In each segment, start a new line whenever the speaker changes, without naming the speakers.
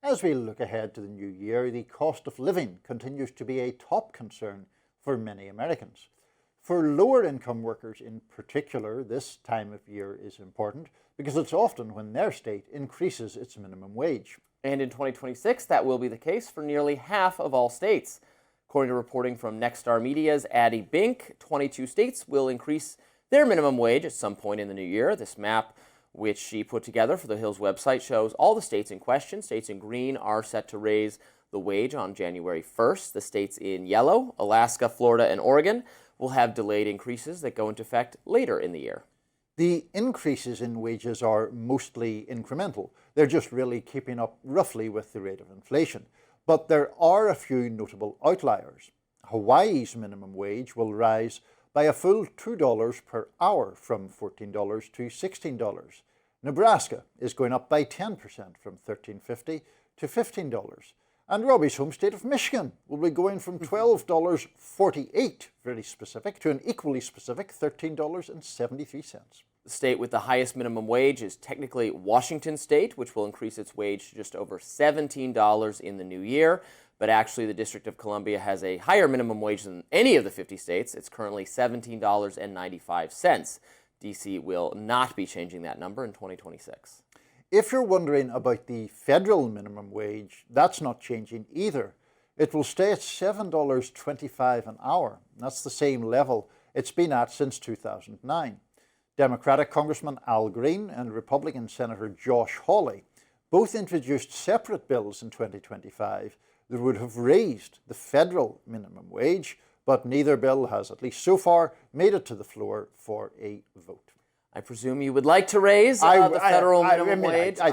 As we look ahead to the new year, the cost of living continues to be a top concern for many Americans. For lower income workers in particular, this time of year is important because it's often when their state increases its minimum wage.
And in 2026, that will be the case for nearly half of all states. According to reporting from Nexstar Media's Addie Bink, 22 states will increase their minimum wage at some point in the new year. This map, which she put together for the Hill's website, shows all the states in question. States in green are set to raise the wage on January 1st. The states in yellow, Alaska, Florida, and Oregon, will have delayed increases that go into effect later in the year.
The increases in wages are mostly incremental. They're just really keeping up roughly with the rate of inflation. But there are a few notable outliers. Hawaii's minimum wage will rise by a full $2 per hour from $14 to $16. Nebraska is going up by 10% from $13.50 to $15. And Robbie's home state of Michigan will be going from $12.48, very specific, to an equally specific $13.73.
The state with the highest minimum wage is technically Washington State, which will increase its wage to just over $17 in the new year. But actually, the District of Columbia has a higher minimum wage than any of the 50 states. It's currently $17.95. D.C. will not be changing that number in 2026.
If you're wondering about the federal minimum wage, that's not changing either. It will stay at $7.25 an hour. That's the same level it's been at since 2009. Democratic Congressman Al Green and Republican Senator Josh Hawley both introduced separate bills in 2025 that would have raised the federal minimum wage, but neither bill has, at least so far, made it to the floor for a vote.
I presume you would like to raise the federal minimum wage.
I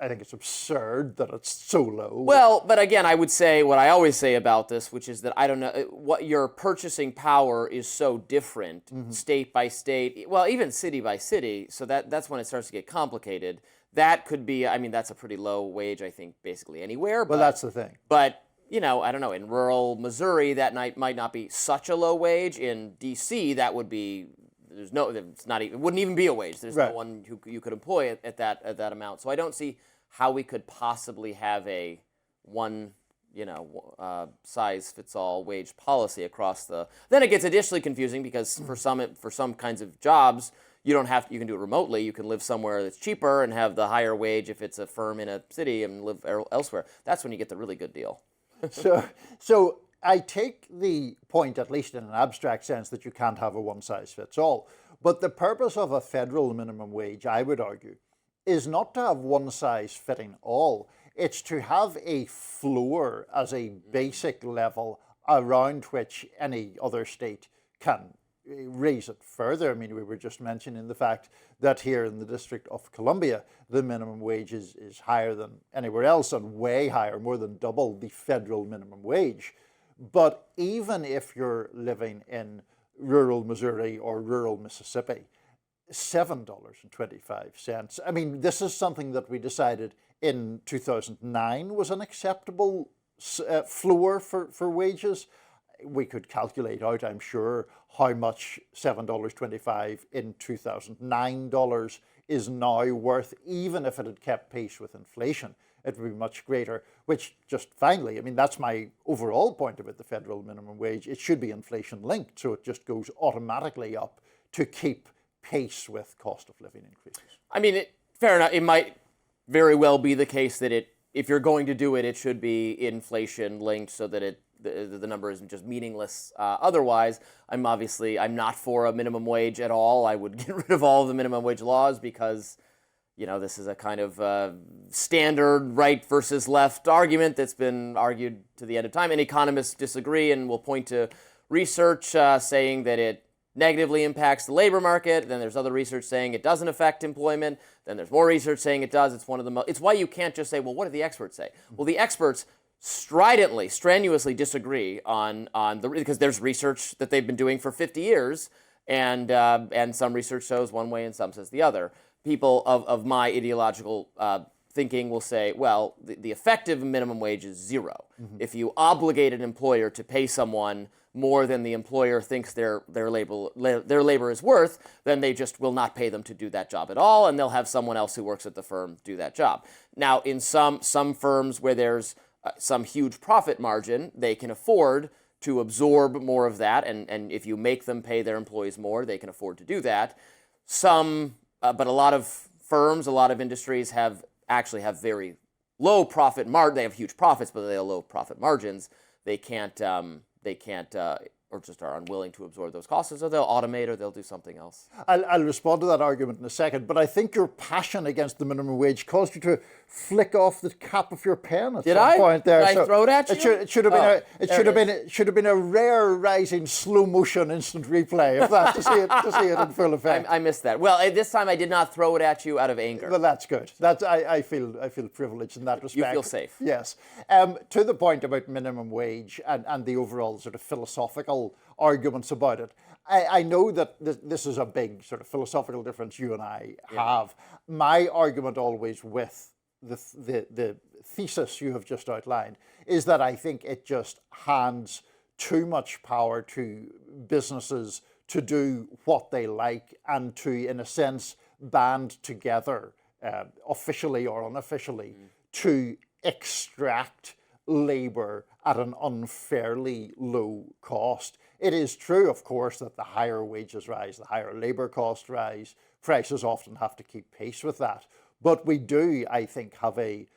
think it's absurd that it's so low.
Well, but again, I would say what I always say about this, which is that I don't know what your purchasing power is so different state by state, well, even city by city. So that's when it starts to get complicated. That could be, I mean, that's a pretty low wage, I think, basically anywhere.
Well, that's the thing.
But, you know, I don't know, in rural Missouri, that might not be such a low wage. In D.C., that would be, it's not even, it wouldn't even be a wage. There's no one who you could employ at that amount. So I don't see how we could possibly have a one, size-fits-all wage policy across the. Then it gets additionally confusing because for some kinds of jobs, you can do it remotely. You can live somewhere that's cheaper and have the higher wage if it's a firm in a city and live elsewhere. That's when you get the really good deal.
So I take the point, at least in an abstract sense, that you can't have a one-size-fits-all. But the purpose of a federal minimum wage, I would argue, is not to have one size fitting all. It's to have a floor as a basic level around which any other state can raise it further. I mean, we were just mentioning the fact that here in the District of Columbia, the minimum wage is higher than anywhere else and way higher, more than double the federal minimum wage. But even if you're living in rural Missouri or rural Mississippi, $7.25. I mean, this is something that we decided in 2009 was an acceptable floor for wages. We could calculate out, I'm sure, how much $7.25 in 2009 dollars is now worth, even if it had kept pace with inflation. It would be much greater, which just finally, I mean, that's my overall point about the federal minimum wage. It should be inflation linked, so it just goes automatically up to keep pace with cost of living increases.
I mean, fair enough. It might very well be the case that if you're going to do it, it should be inflation linked so that the number isn't just meaningless. Otherwise, I'm not for a minimum wage at all. I would get rid of all of the minimum wage laws because, this is a kind of standard right versus left argument that's been argued to the end of time. And economists disagree and will point to research saying that it negatively impacts the labor market. Then there's other research saying it doesn't affect employment. Then there's more research saying it does. It's why you can't just say, well, what do the experts say? Well, the experts strenuously disagree because there's research that they've been doing for 50 years, and some research shows one way and some says the other. People of my ideological thinking will say, well, the effective minimum wage is zero. If you obligate an employer to pay someone more than the employer thinks their labor is worth, then they just will not pay them to do that job at all, and they'll have someone else who works at the firm do that job. Now, in some firms where there's some huge profit margin, they can afford to absorb more of that, and if you make them pay their employees more, they can afford to do that. But a lot of firms, a lot of industries actually have very low profit margin. They have huge profits, but they have low profit margins. They can't, or just are unwilling to absorb those costs, so they'll automate or they'll do something else.
I'll respond to that argument in a second, but I think your passion against the minimum wage caused you to flick off the cap of your pen at some point there.
Did I throw it at you?
It should have been a rare rising slow motion instant replay of that to see it in full effect.
I missed that. Well, this time I did not throw it at you out of anger.
Well, that's good. I feel privileged in that respect.
You feel safe.
Yes. To the point about minimum wage and the overall sort of philosophical arguments about it. I know that this is a big sort of philosophical difference you and I have. My argument always with the thesis you have just outlined is that I think it just hands too much power to businesses to do what they like and to, in a sense, band together, officially or unofficially, to extract labor at an unfairly low cost. It is true, of course, that the higher wages rise, the higher labor costs rise, prices often have to keep pace with that. But we do, I think, have a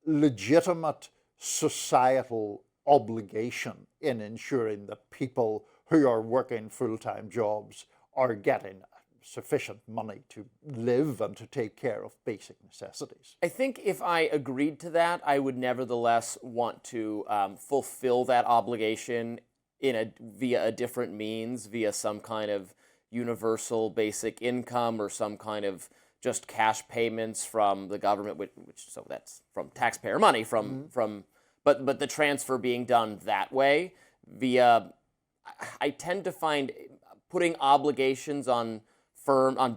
legitimate societal obligation in ensuring that people who are working full-time jobs are getting sufficient money to live and to take care of basic necessities.
I think if I agreed to that, I would nevertheless want to fulfill that obligation via a different means, via some kind of universal basic income or some kind of just cash payments from the government, so that's from taxpayer money, but the transfer being done that way via. I tend to find putting obligations on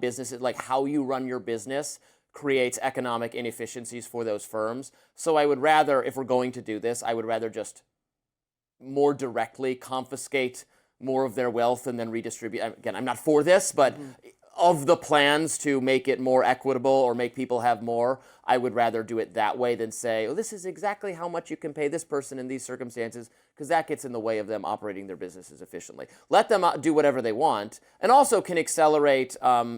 businesses, like how you run your business, creates economic inefficiencies for those firms. So I would rather, if we're going to do this, I would rather just more directly confiscate more of their wealth and then redistribute. Again, I'm not for this, but of the plans to make it more equitable or make people have more, I would rather do it that way than say, oh, this is exactly how much you can pay this person in these circumstances, because that gets in the way of them operating their businesses efficiently. Let them do whatever they want, and also can accelerate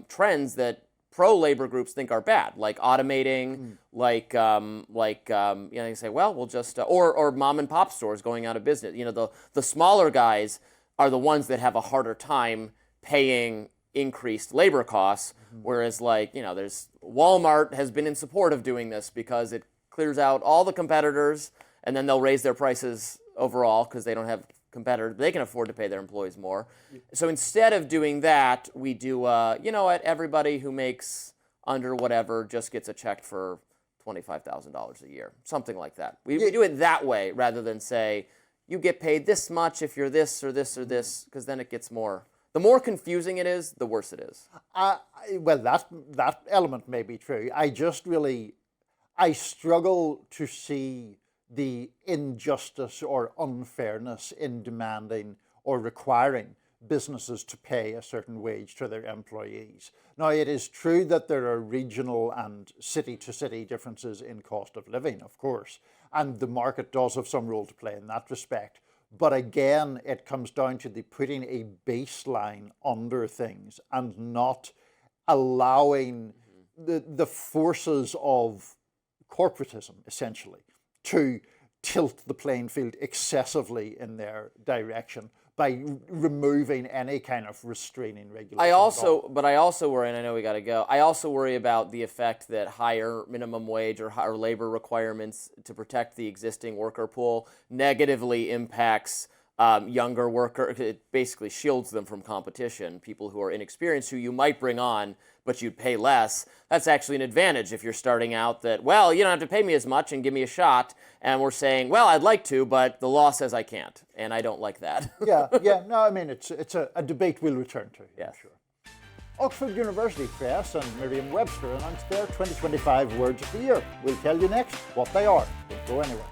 trends that pro-labor groups think are bad, like automating, you say, well, we'll just, or mom and pop stores going out of business. You know, the smaller guys are the ones that have a harder time paying increased labor costs, whereas there's Walmart has been in support of doing this because it clears out all the competitors, and then they'll raise their prices overall because they don't have competitors. They can afford to pay their employees more. So instead of doing that, we do, everybody who makes under whatever just gets a check for $25,000 a year, something like that. We do it that way rather than say, you get paid this much if you're this or this or this, because then it gets more. The more confusing it is, the worse it is.
Well, that element may be true. I struggle to see the injustice or unfairness in demanding or requiring businesses to pay a certain wage to their employees. Now, it is true that there are regional and city-to-city differences in cost of living, of course, and the market does have some role to play in that respect. But again, it comes down to the putting a baseline under things and not allowing the forces of corporatism, essentially, to tilt the playing field excessively in their direction by removing any kind of restraining regulation.
I also worry, and I know we got to go, I also worry about the effect that higher minimum wage or higher labor requirements to protect the existing worker pool negatively impacts younger workers. It basically shields them from competition, people who are inexperienced, who you might bring on, but you'd pay less. That's actually an advantage if you're starting out that, well, you don't have to pay me as much and give me a shot. And we're saying, well, I'd like to, but the law says I can't. And I don't like that.
Yeah. No, I mean, it's a debate we'll return to,
yeah.
I'm sure. Oxford University Press and Merriam-Webster announced their 2025 Words of the Year. We'll tell you next what they are. Don't go anywhere.